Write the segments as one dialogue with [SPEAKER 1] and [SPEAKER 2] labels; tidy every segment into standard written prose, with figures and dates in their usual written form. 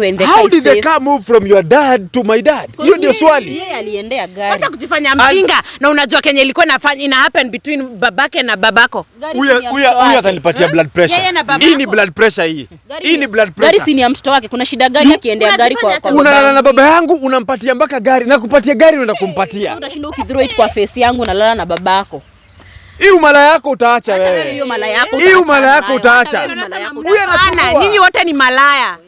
[SPEAKER 1] How did the car move from your dad to my dad? Hiyo ndio swali.
[SPEAKER 2] Yeye aliendea gari.
[SPEAKER 3] Acha kujifanya mjinga na unajua kenye ilikuwa ina happen between babake na babako.
[SPEAKER 1] Huyu atanipatia blood pressure. Hii ni blood pressure hii. Hii ni blood pressure.
[SPEAKER 2] Gari si ni ya mtoto wake. Kuna shida gani akiendea gari kwa
[SPEAKER 1] unalala na baba yangu unampatia mpaka gari na kupatia gari unaenda kumpatia.
[SPEAKER 2] Utashinda ukithrow it kwa face yangu unalala na babako.
[SPEAKER 1] Hii mala yako utaacha wewe.
[SPEAKER 2] Hiyo mala yako
[SPEAKER 1] utaacha. Hii mala yako utaacha.
[SPEAKER 3] Huyu anafanya nyinyi wote ni malaya.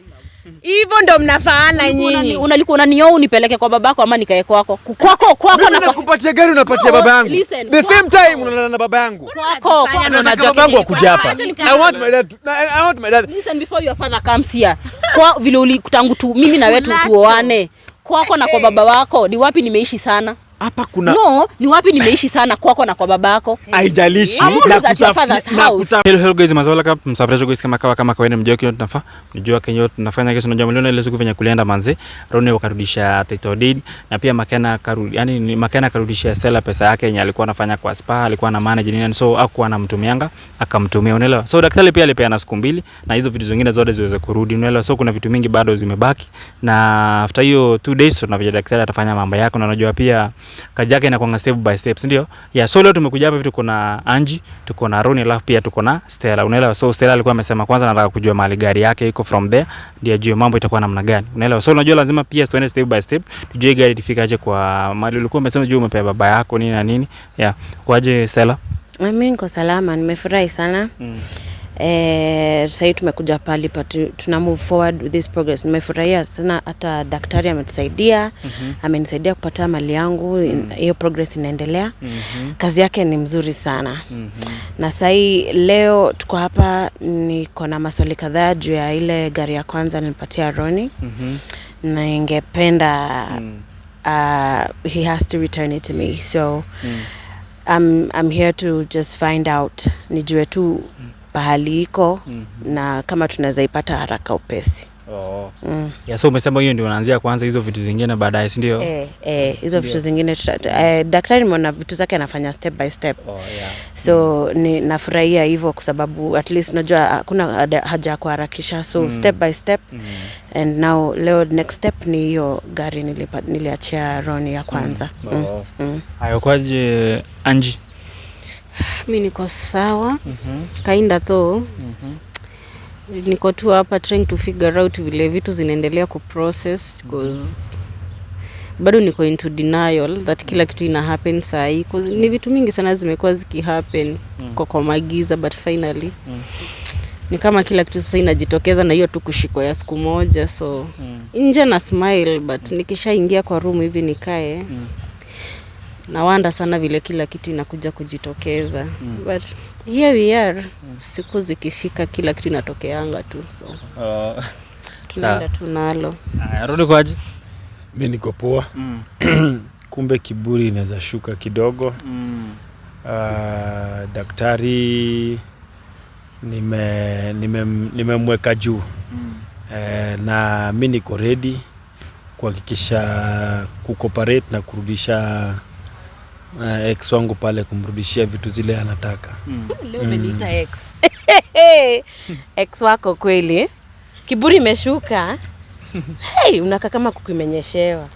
[SPEAKER 3] Hivyo ndo mnafaana nyinyi.
[SPEAKER 2] Unalikuwa unanioa unipeleke kwa babako ama nikae kwako. Kwako
[SPEAKER 1] na kupatia gari unapatia baba yangu. The same time unalala na baba yangu.
[SPEAKER 2] Kwako
[SPEAKER 1] unajua baba yangu akuja hapa. I want my dad.
[SPEAKER 2] Listen before your father comes here. Kwa vile ulikutangu tu mimi na wewe tuoane. Kwako na kwa baba wako ni wapi nimeishi sana?
[SPEAKER 1] Hapa kuna
[SPEAKER 2] ni wapi nimeishi sana kwako na kwa babako?
[SPEAKER 1] Haijalishi na kutafuta.
[SPEAKER 4] Hello guys, mazola kama msafiri guys kama kawaida mjoki tunafaa. Unajua Kenya tunafanya kesi unajua milioni ile siku venye kulienda manze. Roni wakarudisha title deed na pia Makena karudisha Sela pesa yake yenye alikuwa anafanya kwa spa, alikuwa na manage nini so hakuwa anamtumianga akamtumia unaelewa. So daktari pia alipeana siku 2 na hizo vitu zingine zote ziweze kurudi unaelewa. So kuna vitu mingi bado zimebaki na after hiyo 2 days tunavyo daktari atafanya mambo yako na unajua pia kazi yake inakuwa step by step ndio. Yeah, so leo tumekuja hapa vitu tuko na Angie, tuko na Roni alafu pia tuko na Stella. Unaelewa? So Stella alikuwa amesema kwanza nataka kujua mali gari yake iko from there ndio ajue mambo itakuwa namna gani. Unaelewa? So unajua lazima pia tuende step by step tujue gari ifika aje kwa mali ulikuwa umesema juu umepewa baba yako nini na nini. Yeah. Kwaje Stella?
[SPEAKER 3] Mimi niko salama, nimefurahi sana. Sasa tumekuja pale tuna move forward with this progress. Nimefurahia sana hata daktari ametusaidia, amenisaidia kupata mali yangu, hiyo progress inaendelea. Kazi yake ni mzuri sana. Na sasa leo tuko hapa niko na maswali kadhaa juu ya ile gari ya kwanza nilipatia Roni. Na ningependa he has to return it to me. So I'm here to just find out nijue tu pahali iko na kama tunaweza ipata haraka upesi.
[SPEAKER 4] Yeah, so umesema hiyo ndio unaanzia kwanza hizo vitu zingine baadaye si ndio?
[SPEAKER 3] Hizo vitu zingine daktari mwana vitu zake anafanya step by step. So ni nafurahia hivyo kwa sababu at least unajua hakuna haja kuharakisha so step by step. And now leo next step ni hiyo gari niliachia Roni ya kwanza.
[SPEAKER 4] Hayo kwaje Angie?
[SPEAKER 2] Mimi niko sawa. Kainda to. Niko tu hapa trying to figure out vile vitu zinaendelea kuprocess because bado niko into denial that kila kitu ina happen saa hii because ni vitu mingi sana zimekuwa zikihappen kwa magiza but finally ni kama kila kitu sasa inajitokeza na hiyo tu kushiko ya siku moja so nje na smile but nikishaingia kwa room hivi nikae na wanda sana vile kila kitu inakuja kujitokeza but here we are. Siku zikifika kila kitu inatokeanga tu so tunaenda tunalo.
[SPEAKER 4] Rudi kwaje?
[SPEAKER 1] Mimi niko poa. Kumbe kiburi inaweza shuka kidogo. Daktari nimemweka juu. Na mimi niko ready kuhakikisha kucooperate na kurudisha ex wangu pale kumrudishia vitu zile anataka.
[SPEAKER 3] Leo umeniita ex. Ex wako kweli? Kiburi imeshuka. Unakaa kama kukimenyeshewa.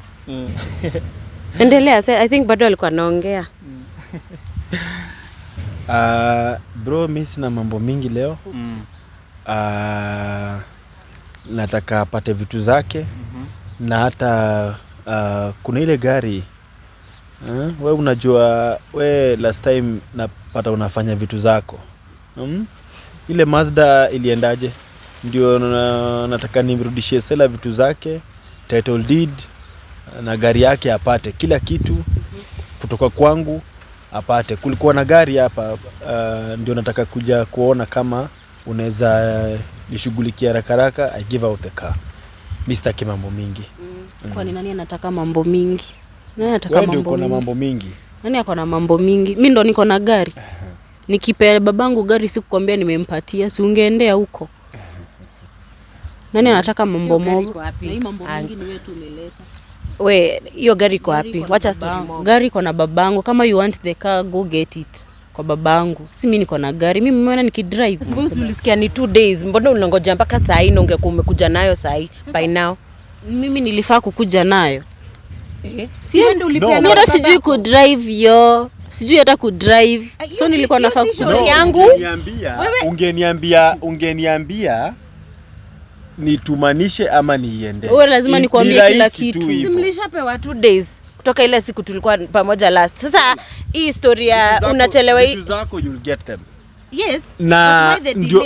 [SPEAKER 3] Endelea, I think bado alikuwa anaongea.
[SPEAKER 1] Bro, mimi sina mambo mingi leo. Nataka apate vitu zake. Na hata kuna ile gari we unajua we last time napata unafanya vitu zako. Ile Mazda iliendaje? Ndio nataka nimrudishie Stella vitu zake, title deed na gari yake apate kila kitu kutoka kwangu apate. Kulikuwa na gari hapa ndio nataka kuja kuona kama unaweza nishughulikia haraka I give out the car. Mr. Kimambo mingi.
[SPEAKER 2] Kwa nani anataka mambo mingi? Nani anataka mambo mingi?
[SPEAKER 1] Wewe ndio mambo mingi.
[SPEAKER 2] Nani ako na mambo mingi? Mimi ndo niko na gari. Nikipea babangu gari sikukwambia nimempatia, si ungeendea huko. Nani anataka mambo mob?
[SPEAKER 3] Na
[SPEAKER 2] hii mambo mingi ni wewe tu umeleta.
[SPEAKER 3] We, hiyo gari iko wapi? Wacha story mob.
[SPEAKER 2] Gari iko na babangu. Kama you want the car, go get it. kwa babangu. Si mimi niko na gari. Mimi mmeona nikidrive.
[SPEAKER 3] Sababu ulisikia ni 2 days. Mbona unangoja mpaka saa hii na ungekuwa umekuja nayo saa hii by now?
[SPEAKER 2] Mimi nilifaa kukuja nayo.
[SPEAKER 3] Si ndio ulipia
[SPEAKER 2] Mimi hata sijui kudrive yo. Sijui hata kudrive. So nilikuwa nafaa kukuja
[SPEAKER 3] yangu.
[SPEAKER 1] Ungeniambia nitumanishe ama niende.
[SPEAKER 2] Wewe lazima nikwambie kila kitu.
[SPEAKER 3] Mlishapewa 2 days kutoka ile siku tulikuwa pamoja last. Sasa hii historia unachelewa hii.
[SPEAKER 1] Vitu zako you'll get them.
[SPEAKER 3] Yes.
[SPEAKER 1] Na ndio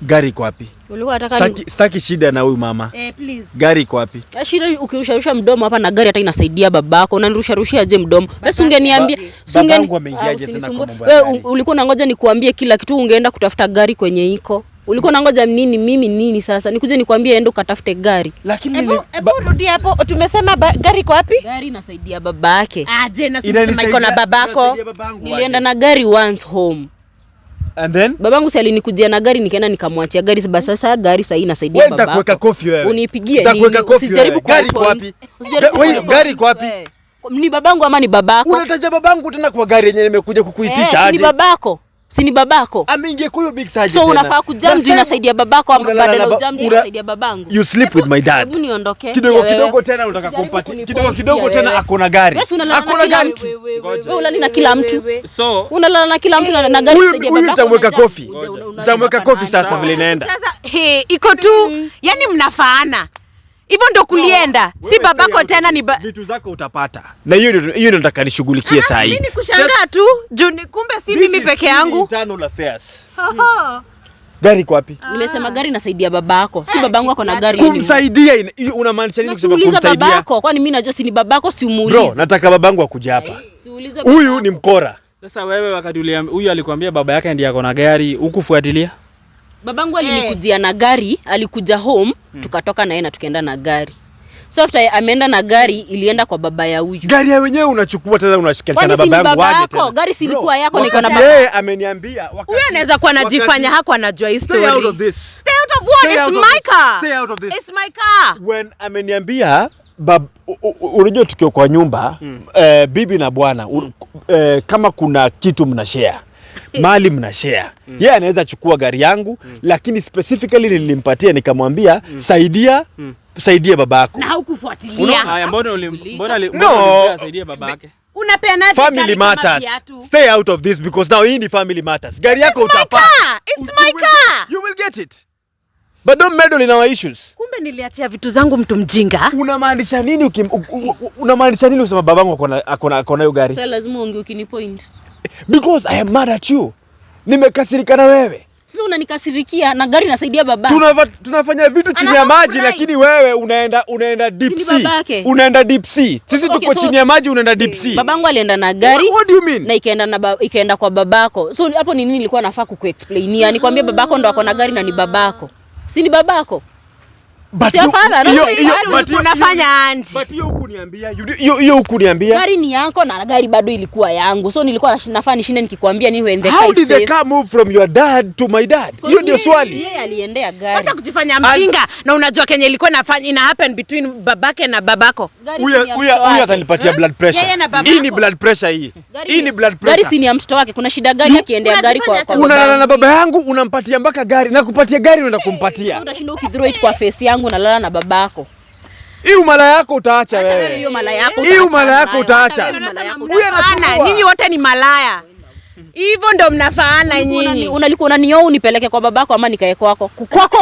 [SPEAKER 1] gari iko wapi?
[SPEAKER 2] Ulikuwa unataka
[SPEAKER 1] Staki shida na huyu mama.
[SPEAKER 3] Please.
[SPEAKER 1] Gari iko wapi?
[SPEAKER 2] Ashira ukirusha mdomo hapa na gari hata inasaidia babako. Unanirusha je mdomo? Basi ungeniambia,
[SPEAKER 1] babangu ameingiaje tena kwa mambo ya gari?
[SPEAKER 2] Wewe ulikuwa unangoja nikuambie kila kitu, ungeenda kutafuta gari kwenye iko. Ulikuwa unangoja mimi sasa? Nikuje nikwambie enda ukatafute gari.
[SPEAKER 1] Lakini
[SPEAKER 3] Hebu rudi hapo. Tumesema gari iko wapi?
[SPEAKER 2] Gari inasaidia babake.
[SPEAKER 3] Je, na sema iko na babako.
[SPEAKER 2] Nilienda na gari once home.
[SPEAKER 1] And then
[SPEAKER 2] babangu si alinikujia na gari nikaenda nikamwachia gari. Sasa gari sasa inasaidia babako.
[SPEAKER 1] Wewe nitakuweka kofi wewe.
[SPEAKER 2] Unipigie
[SPEAKER 1] nini?
[SPEAKER 2] Usijaribu kwa
[SPEAKER 1] gari iko wapi? Gari iko wapi?
[SPEAKER 2] Ni babangu ama ni babako?
[SPEAKER 1] Unataja babangu tena kwa gari yenyewe nimekuja kukuitisha aje?
[SPEAKER 2] Ni babako. Si ni babako?
[SPEAKER 1] Aminge kuyo big size
[SPEAKER 2] tena. So unafaa kujamji inasaidia babako ama badala ujamji inasaidia babangu?
[SPEAKER 1] You sleep with my dad.
[SPEAKER 2] Hebu niondoke.
[SPEAKER 1] Kidogo tena unataka kumpatia. Kidogo tena akona gari.
[SPEAKER 2] Akona gari. Wewe unalala na kila mtu. So unalala na kila mtu na gari inasaidia babako.
[SPEAKER 1] Huyu nitamweka kofi. Nitamweka kofi sasa vile inaenda.
[SPEAKER 3] Sasa iko tu, yani mnafaana. Hivyo ndio kulienda. Si babako tena ni
[SPEAKER 1] vitu zako utapata. Na hiyo ndio nataka nishughulikie saa hii.
[SPEAKER 3] Mimi nikushangaa tu, juu kumbe si mimi peke yangu.
[SPEAKER 1] Internal affairs. Gari kwa wapi?
[SPEAKER 2] Nimesema gari inasaidia babako. Si babangu ako na gari.
[SPEAKER 1] Kumsaidia unamaanisha nini kusema kumsaidia?
[SPEAKER 2] Babako, kwani mimi najua si ni babako, si umuulize.
[SPEAKER 1] Bro, nataka babangu akuje hapa. Huyu ni mkora.
[SPEAKER 4] Sasa wewe wakati huyu alikwambia baba yake ndiye ako na gari, ukufuatilia?
[SPEAKER 2] Babangu alinikujia na gari, alikuja home, tukatoka na yeye na tukaenda na gari. So after ameenda na gari, ilienda kwa baba ya huyu.
[SPEAKER 1] Gari ya wenyewe unachukua tena unashikanisha na babangu waje tena.
[SPEAKER 2] Gari si ilikuwa yako niko na
[SPEAKER 1] baba. Yeye ameniambia wakati
[SPEAKER 3] huyu anaweza kuwa anajifanya hako anajua hii story.
[SPEAKER 1] Stay out of this.
[SPEAKER 3] Stay out of what? It's my car.
[SPEAKER 1] Stay out of this.
[SPEAKER 3] It's my car.
[SPEAKER 1] When ameniambia unajua tukio kwa nyumba bibi na bwana kama kuna kitu mnashare mali mnashare. Yeye anaweza chukua gari yangu lakini specifically nilimpatia nikamwambia saidia babako.
[SPEAKER 3] Na haukufuatilia.
[SPEAKER 4] Haya mbona saidia babake?
[SPEAKER 3] Unapeana
[SPEAKER 1] family matters. Stay out of this because now hii ni family matters. Gari yako utapata.
[SPEAKER 3] It's my car.
[SPEAKER 1] You will get it. But don't meddle in our issues.
[SPEAKER 3] Kumbe niliachia vitu zangu mtu mjinga.
[SPEAKER 1] Unamaanisha nini usema babangu akona hiyo gari?
[SPEAKER 2] Sasa lazima unge ukinipoint.
[SPEAKER 1] Because I am mad at you. Nimekasirika na wewe.
[SPEAKER 2] Sasa unanikasirikia na gari inasaidia baba.
[SPEAKER 1] Tunafanya vitu chini ya maji lakini wewe unaenda deep sea. Unaenda deep sea. Sisi tuko chini ya maji unaenda deep sea.
[SPEAKER 2] Babangu alienda na gari.
[SPEAKER 1] What do you mean?
[SPEAKER 2] Na ikaenda kwa babako. So hapo ni nini nilikuwa nafaa kukuexplainia? Nikwambie babako ndo akona gari na ni babako. Si ni babako?
[SPEAKER 1] But
[SPEAKER 3] unafanya anji.
[SPEAKER 1] But hiyo hukuniambia.
[SPEAKER 2] Gari ni yako na gari bado ilikuwa yangu. So nilikuwa nafaa nishinde nikikwambia ni uende
[SPEAKER 1] How did the car move from your dad to my dad? Hiyo ndio swali.
[SPEAKER 2] Yeye aliendea gari.
[SPEAKER 3] Acha kujifanya mjinga na unajua Kenya ilikuwa ina happen between babake na babako.
[SPEAKER 1] Huyu atanipatia blood pressure. Hii ni blood pressure hii. Hii ni blood pressure.
[SPEAKER 2] Gari si ni ya mtoto wake. Kuna shida gani akiendea gari kwa baba?
[SPEAKER 1] Unalala na baba yangu unampatia mpaka gari na kupatia gari unaenda kumpatia.
[SPEAKER 2] Utashinda ukithrow it kwa face yangu na lala na babako.
[SPEAKER 1] Hii mala yako utaacha wewe.
[SPEAKER 2] Hiyo mala yako.
[SPEAKER 1] Hii mala yako utaacha.
[SPEAKER 3] Nyinyi wote ni malaya. Hivyo ndo mnafaana nyinyi.
[SPEAKER 2] Unalikuwa unanioa unipeleke kwa babako ama nikae kwako?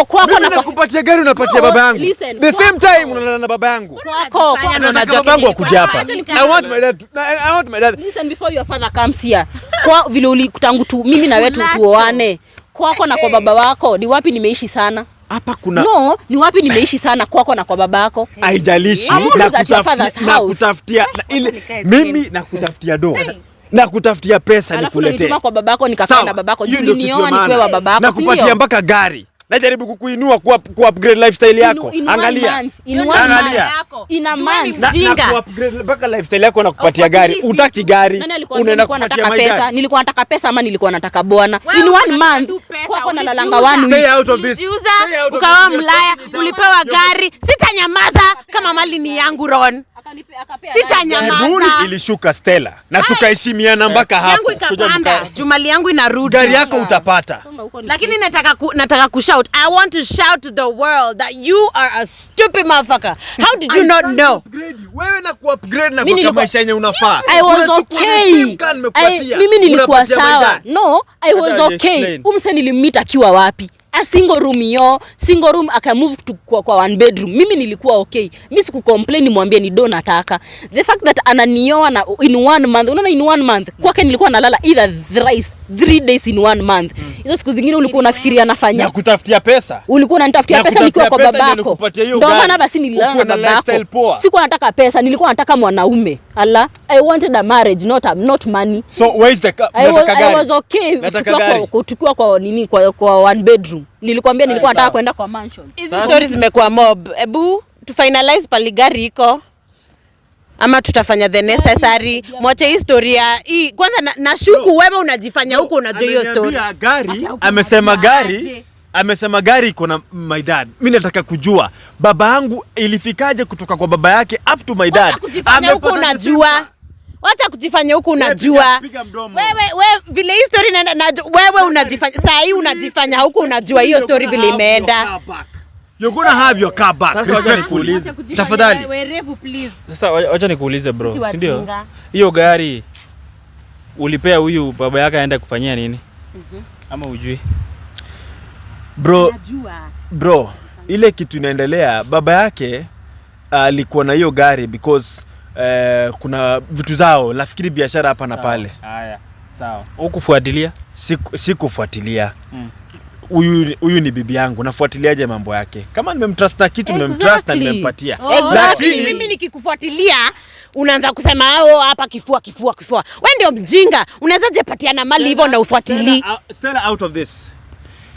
[SPEAKER 2] Kwako
[SPEAKER 1] na nakupatia gari unapatia baba yangu. The same time unalala na baba yangu.
[SPEAKER 2] Kwako
[SPEAKER 1] unajua baba yangu akuja hapa. I want my dad.
[SPEAKER 2] Listen before your father comes here. Kwa vile ulikutangu tu mimi na wewe tuoane. Kwako na kwa baba wako ni wapi nimeishi sana?
[SPEAKER 1] Hapa kuna
[SPEAKER 2] ni wapi nimeishi sana kwako na kwa babako?
[SPEAKER 1] Haijalishi na kutafutia ile mimi na kutafutia doa. Na kutafutia pesa nikuletee.
[SPEAKER 2] Alafu kwa babako nikakaa na babako. Junioa ni kwa babako.
[SPEAKER 1] Na kupatia mpaka gari. Najaribu kukuinua ku-upgrade lifestyle yako. Angalia.
[SPEAKER 2] In a month.
[SPEAKER 1] Na ku-upgrade mpaka lifestyle yako na kupatia gari. Utaki gari.
[SPEAKER 2] Unaenda kupatia pesa. Nilikuwa nataka pesa ama nilikuwa nataka bwana. In 1 month. Kwako na lalanga wanu.
[SPEAKER 1] Stay out of this.
[SPEAKER 3] Ukawa mlaya, ulipewa gari. Sitanyamaza kama mali ni yangu Ron. Sitanyamaza.
[SPEAKER 1] Kiburi ilishuka Stella na tukaheshimiana mpaka hapo.
[SPEAKER 3] Yangu ikapanda. Jumali yangu inarudi.
[SPEAKER 1] Gari yako utapata.
[SPEAKER 3] Lakini nataka kushout. I want to shout to the world that you are a stupid motherfucker. How did you not know?
[SPEAKER 1] Wewe na ku-upgrade na kwa maisha yenye unafaa.
[SPEAKER 2] I was okay. Mimi nilikuwa sawa. No, I was okay. Umse nilimmeet akiwa wapi? A single room aka move to kwa one bedroom. Mimi nilikuwa okay. Mimi siku complain nimwambie ni do nataka. The fact that ananioa na in 1 month. Unaona in 1 month. Kwake nilikuwa nalala either thrice 3 days in 1 month. Hizo siku zingine ulikuwa unafikiria nafanya.
[SPEAKER 1] Na kutafutia pesa.
[SPEAKER 3] Ulikuwa unanitafutia pesa nikiwa kwa babako. Ndio maana basi nililala na babako. Sikuwa nataka pesa, nilikuwa nataka mwanaume. Allah, I wanted a marriage, not money.
[SPEAKER 1] So where is the
[SPEAKER 3] I was okay. Tukiwa kwa nini kwa one bedroom. Nilikwambia nilikuwa nataka kwenda kwa mansion. Hizi stories zimekuwa mob. Ebu to finalize paligari iko. Ama tutafanya the necessary. Mwache historia hii. Kwanza nashuku wewe unajifanya huko unajua hiyo story.
[SPEAKER 1] Amesema gari iko na my dad. Mimi nataka kujua baba yangu ilifikaje kutoka kwa baba yake up to my dad.
[SPEAKER 3] Huko unajua. Wacha kujifanya huko unajua. Wewe vile hii story inaenda wewe unajifanya saa hii unajifanya huko unajua hiyo story vile imeenda.
[SPEAKER 1] You're gonna have your car back. Respectfully. Tafadhali.
[SPEAKER 3] Werevu please.
[SPEAKER 4] Sasa wacha nikuulize bro, si ndio? Hiyo gari ulipea huyu baba yake aende kufanyia nini? Ama ujui?
[SPEAKER 1] Bro, ile kitu inaendelea baba yake alikuwa na hiyo gari because kuna vitu zao, nafikiri biashara hapa na pale.
[SPEAKER 4] Haya, sawa. Ukufuatilia?
[SPEAKER 1] Sikufuatilia. Huyu ni bibi yangu, nafuatiliaje mambo yake? Kama nimemtrust na kitu nimemtrust na nimempatia.
[SPEAKER 3] Lakini mimi nikikufuatilia unaanza kusema hapa kifua. Wewe ndio mjinga. Unawezaje patiana mali hivyo na ufuatilii?
[SPEAKER 1] Stella out of this.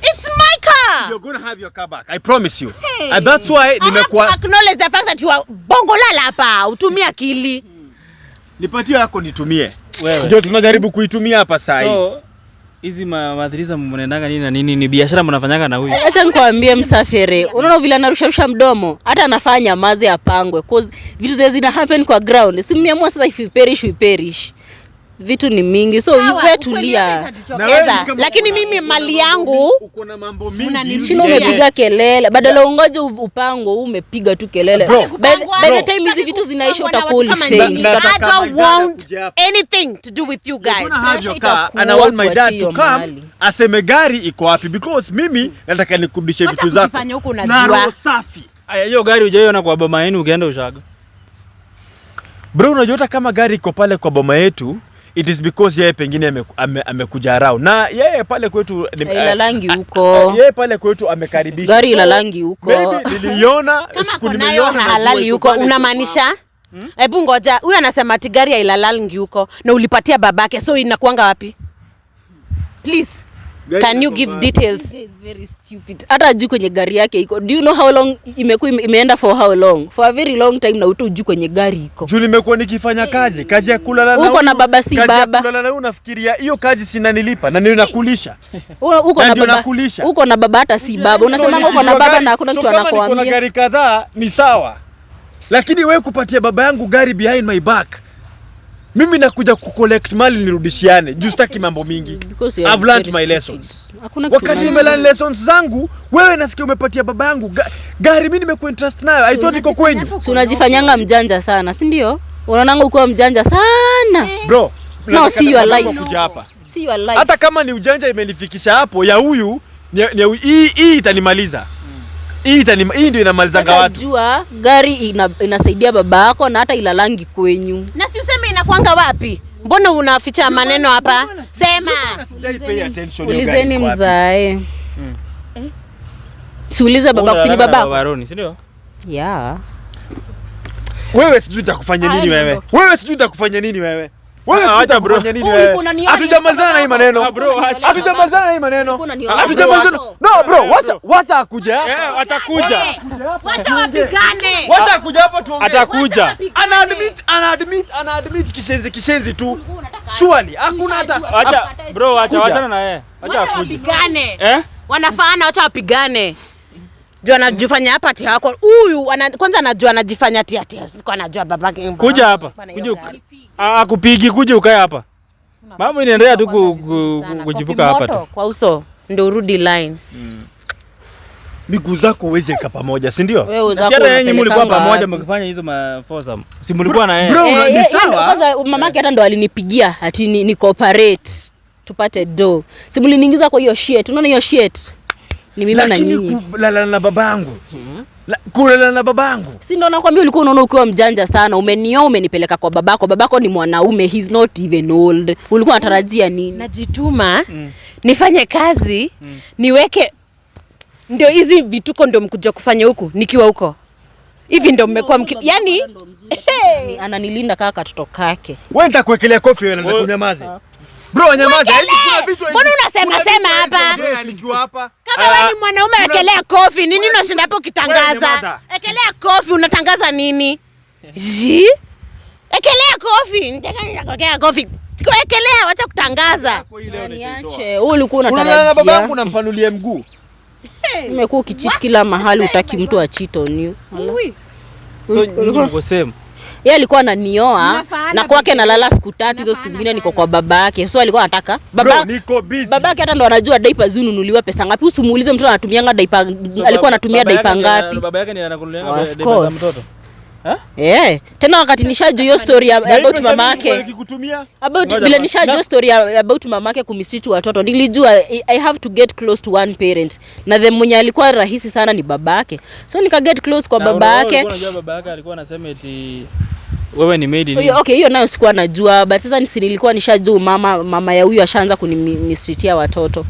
[SPEAKER 3] It's my car.
[SPEAKER 1] You're going to have your car back. I promise you. And that's why nimekuwa
[SPEAKER 3] acknowledge the fact that you are bongolala hapa. Utumia akili.
[SPEAKER 1] Nipatie yako nitumie. Wewe. Ndio tunajaribu kuitumia hapa sasa hivi.
[SPEAKER 4] So hizi madhiriza mnaendanga nini na nini? Ni biashara mnafanyanga na huyu?
[SPEAKER 2] Acha nikwambie Msafiri. Unaona vile anarusha mdomo? Hata anafanya mazi apangwe cause vitu zina happen kwa ground. Si mniamua sasa if we perish. Vitu ni mingi so wewe tulia.
[SPEAKER 3] Lakini mimi mali yangu
[SPEAKER 1] uko na mambo mingi.
[SPEAKER 2] Shino umepiga kelele badala ungoje upango umepiga tu kelele. By the time hizi vitu zinaisha utakuwa fail.
[SPEAKER 3] I don't want anything to do with you guys.
[SPEAKER 1] And I want my dad to come aseme gari iko wapi because mimi nataka nikurudishe vitu zako. Na roho safi.
[SPEAKER 4] Aya hiyo gari hujaiona kwa boma yenu ukienda ushaga.
[SPEAKER 1] Bro unajua hata kama gari iko pale kwa boma yetu it is because yeye pengine amekuja around. Na yeye pale kwetu
[SPEAKER 2] Ilalangi huko.
[SPEAKER 1] Yeye pale kwetu amekaribisha.
[SPEAKER 2] Gari Ilalangi huko.
[SPEAKER 1] Maybe niliona siku nimeiona
[SPEAKER 3] halali huko. Unamaanisha? Hebu ngoja. Huyu anasema ati gari ya Ilalangi huko na ulipatia babake. So inakuanga wapi? Please. Can you give details?
[SPEAKER 2] It is very stupid. Hata juu kwenye gari yake iko. Do you know how long imeenda for how long? For a very long time na utojuu kwenye gari iko.
[SPEAKER 1] Juu nimekuwa nikifanya kazi ya kulala na
[SPEAKER 2] uko na baba si baba.
[SPEAKER 1] Kazi ya kulala na unafikiria hiyo kazi sina nilipa na ndio nakulisha.
[SPEAKER 2] Uko na baba. Uko na baba hata si baba. Unasema uko na baba na hakuna kitu anakuambia.
[SPEAKER 1] Kama niko na gari kadhaa ni sawa. Lakini wewe kupatia baba yangu gari behind my back. Mimi nakuja kucollect mali nirudishiane. Juu sitaki mambo mingi. I've learned my lessons. Wakati nimelearn lessons zangu, wewe nasikia umepatia baba yangu gari mimi nimekuwa interest nayo. I thought iko kwenyu.
[SPEAKER 2] Si unajifanyanga mjanja sana, si ndio? Unaonanga uko mjanja sana.
[SPEAKER 1] Bro,
[SPEAKER 2] no see your life.
[SPEAKER 1] See your life. Hata kama ni ujanja imenifikisha hapo ya huyu, hii itanimaliza. Hii ndio inamalizanga watu.
[SPEAKER 2] Unajua gari inasaidia baba yako na hata Ilalangi kwenyu.
[SPEAKER 3] Na si useme inakuanga wapi? Mbona unaficha maneno hapa? Sema.
[SPEAKER 2] Ulizeni mzae. Siulize baba kusini baba.
[SPEAKER 4] Baroni, si ndio?
[SPEAKER 2] Yeah.
[SPEAKER 1] Wewe sijui nitakufanya nini wewe? Wewe sijui nitakufanya nini wewe? Wewe acha bro. Hatujamalizana na hii maneno. Hatujamalizana na hii maneno. Hatujamalizana. No bro, wacha akuja.
[SPEAKER 4] Atakuja.
[SPEAKER 3] Wacha wapigane.
[SPEAKER 1] Wacha akuja hapo tuongee.
[SPEAKER 4] Atakuja.
[SPEAKER 1] Ana admit kishenzi tu. Surely hakuna hata
[SPEAKER 4] acha bro, acha wachana na yeye. Acha akuje.
[SPEAKER 3] Wapigane. Wanafaana wacha wapigane. Jua anajifanya hapa ati hako. Huyu kwanza anajua anajifanya ati siko anajua babake.
[SPEAKER 4] Kuja hapa. Kuja akupigi kuja ukae hapa. Mama inaendelea tu kujipuka hapa tu.
[SPEAKER 3] Kwa uso ndio urudi line.
[SPEAKER 1] Miguu zako uweze ka pamoja, si ndio?
[SPEAKER 2] Wewe uzako.
[SPEAKER 4] Hata yenyewe mlikuwa pamoja mkifanya hizo mafosa. Si mlikuwa na yeye.
[SPEAKER 1] Bro, ni sawa.
[SPEAKER 2] Kwanza mamake hata ndo alinipigia ati ni cooperate tupate do. Si mliniingiza kwa hiyo shit. Unaona hiyo shit? Ni mimi na nyinyi.
[SPEAKER 1] Lakini kulala na babangu. Kulala na babangu.
[SPEAKER 2] Si ndo nakwambia ulikuwa unaona ukiwa mjanja sana. Umenioa umenipeleka kwa babako. Babako ni mwanaume. He's not even old. Ulikuwa unatarajia nini?
[SPEAKER 3] Najituma nifanye kazi niweke ndio hizi vituko ndio mkuja kufanya huku nikiwa huko. Hivi ndio mmekuwa yani
[SPEAKER 2] ananilinda kaka katoto kake.
[SPEAKER 1] Wewe nitakuwekelea kofi wewe na kunyamaze. Bro, nyamaza. Hizi kuna vitu.
[SPEAKER 3] Mbona unasema hapa?
[SPEAKER 1] Nikiwa hapa.
[SPEAKER 3] Kama wewe ni mwanaume wekelea kofi. Nini unashinda hapo ukitangaza? Ekelea kofi, unatangaza nini? Ekelea kofi. Nitakwekea kofi. Ekelea, wacha kutangaza.
[SPEAKER 2] Niache. Wewe ulikuwa unatarajia.
[SPEAKER 1] Unalala na babangu nampanulie mguu.
[SPEAKER 2] Umekuwa ukichiti kila mahali utaki mtu achito ni.
[SPEAKER 4] So nyinyi mko same.
[SPEAKER 2] Yeye alikuwa ananioa na kwake nalala siku 3 hizo siku zingine niko kwa babake. So alikuwa anataka babake hata ndo anajua diaper zinunuliwa pesa ngapi. Usimuulize mtu anatumianga diaper alikuwa anatumia diaper ngapi.
[SPEAKER 4] Baba yake ndiye anakununulia diaper za mtoto.
[SPEAKER 2] Tena wakati nishajua hiyo story about mamake. About vile nishajua story about mamake kumistreat watoto. Nilijua I have to get close to one parent. Na the mwenye alikuwa rahisi sana ni babake. So nika get close kwa babake.
[SPEAKER 4] Unajua babake alikuwa anasema eti wewe ni maid ni.
[SPEAKER 2] Okay, hiyo nayo sikuwa najua, but sasa nilikuwa nishajua mama ya huyu ashaanza kunimistreatia watoto.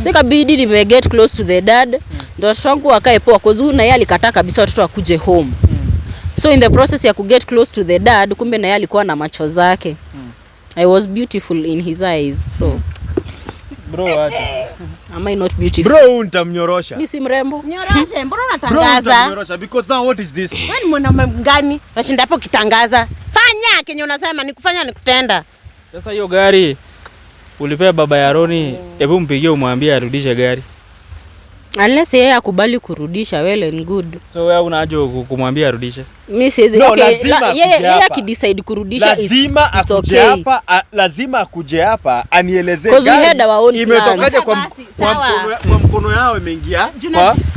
[SPEAKER 2] So ikabidi nime get close to the dad. Ndio watoto wangu wakae poa kwa sababu na yeye alikataa kabisa watoto wakuje home. So in the process ya ku get close to the dad, kumbe na yeye alikuwa na macho zake. I was beautiful in his eyes. So
[SPEAKER 4] bro acha.
[SPEAKER 2] Am I not beautiful?
[SPEAKER 1] Bro, nitamnyorosha.
[SPEAKER 2] Mimi si mrembo.
[SPEAKER 3] Nyoroshe, mbona
[SPEAKER 1] Bro,
[SPEAKER 3] unatangaza?
[SPEAKER 1] nitamnyorosha because now what is this?
[SPEAKER 3] Wewe ni mwanaume gani? Washinda hapo kitangaza. Fanya kenye unasema nikufanya nikutenda.
[SPEAKER 4] Sasa hiyo gari ulipea baba ya Roni, hebu mpigie umwambie arudishe gari.
[SPEAKER 2] Unless yeye akubali kurudisha, well and good.
[SPEAKER 4] So wewe una haja kumwambia arudishe?
[SPEAKER 2] Mimi siwezi.
[SPEAKER 1] No,
[SPEAKER 2] Okay,
[SPEAKER 1] yeye
[SPEAKER 2] akidecide kurudisha
[SPEAKER 1] lazima akuje hapa, lazima akuje hapa anielezee
[SPEAKER 2] gari
[SPEAKER 1] imetokaje kwa mkono yao imeingia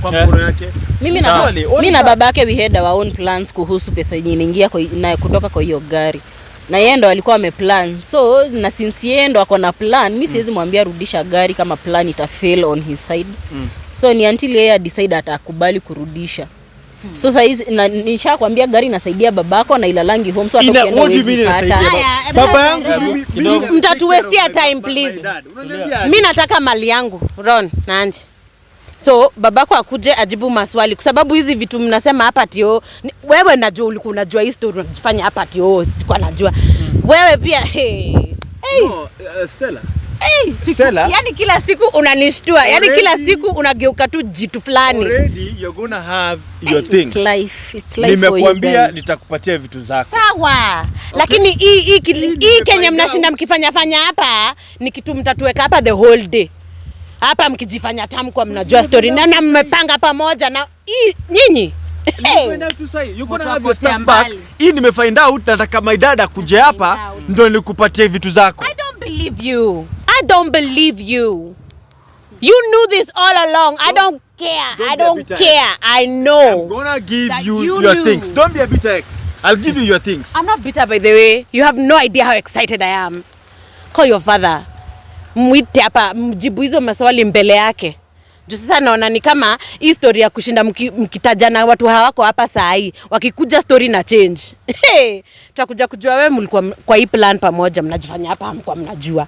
[SPEAKER 1] kwa mkono yake.
[SPEAKER 2] Mimi na babake we had our own plans kuhusu pesa yenye inaingia na kutoka kwa hiyo gari. Na yeye ndo alikuwa ameplan. So na since yeye ndo ako na plan, mimi siwezi mwambia rudisha gari kama plan ita fail on his side. So ni until yeye decide atakubali kurudisha. So sasa hizi nishakwambia gari inasaidia babako na ilalangi home, so atakwenda wewe pata.
[SPEAKER 1] Baba yangu
[SPEAKER 3] mtatu waste time please. Mimi nataka mali yangu, Ron na Anji. So babako akuje ajibu maswali kwa sababu hizi vitu mnasema hapa tio wewe najua ulikuwa unajua hii story unajifanya hapa tio sikuwa najua. Wewe pia
[SPEAKER 1] No, Stella.
[SPEAKER 3] Yani kila siku unanishtua. Yani kila siku unageuka tu jitu fulani.
[SPEAKER 1] Already you're gonna have your things.
[SPEAKER 2] It's life for you.
[SPEAKER 1] Nimekuambia nitakupatia vitu zako.
[SPEAKER 3] Sawa. Lakini hii Kenya mnashinda mkifanya hapa ni kitu mtatuweka hapa the whole day. Hapa mkijifanya tamu kwa mnajua story na mmepanga pamoja na nyinyi.
[SPEAKER 1] You're gonna have your stuff back. Hii nimefind out nataka my dad akuje hapa ndio nikupatie vitu zako.
[SPEAKER 3] I don't believe you. You knew this all along. I don't care. I know.
[SPEAKER 1] I'm gonna give you your things. Don't be a bitter ex. I'll give you your things.
[SPEAKER 3] I'm not bitter, by the way. You have no idea how excited I am. Call your father. Mwite hapa mjibu hizo maswali mbele yake. Juu sasa naona ni kama hii story ya kushinda mkitajana watu hawako hapa saa hii. Wakikuja story na change. Tutakuja kujua wewe mlikuwa kwa hii plan pamoja mnajifanya hapa hamkuwa mnajua.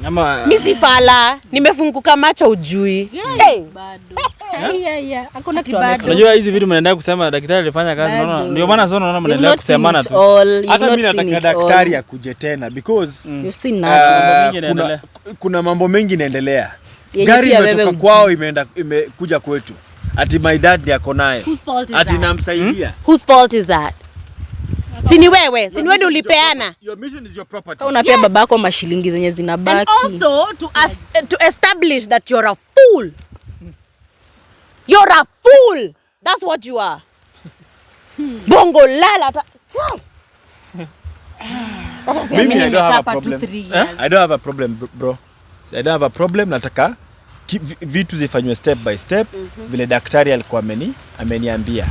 [SPEAKER 4] Ama
[SPEAKER 3] mimi si fala, nimefunguka macho ujui.
[SPEAKER 2] Hakuna kitu bado.
[SPEAKER 4] Unajua hizi vitu mnaendelea kusema daktari alifanya kazi, naona ndio maana sasa naona mnaendelea kusemana tu.
[SPEAKER 1] Hata mimi nataka daktari akuje tena because
[SPEAKER 2] you've seen nothing.
[SPEAKER 1] Kuna mambo mengi inaendelea. Gari imetoka kwao imekuja kwetu. Ati my dad yako naye. Ati namsaidia.
[SPEAKER 3] Whose fault is that? Sini wewe ndio ulipeana.
[SPEAKER 1] Your mission is your property.
[SPEAKER 2] Unapea babako mashilingi zenye zinabaki.
[SPEAKER 3] And also to establish that you're a fool. You're a fool. That's what you are. Bongo lala.
[SPEAKER 1] Mimi I don't have a problem. I don't have a problem bro. I don't have a problem. Nataka vitu zifanywe step by step vile daktari alikuwa ameniambia.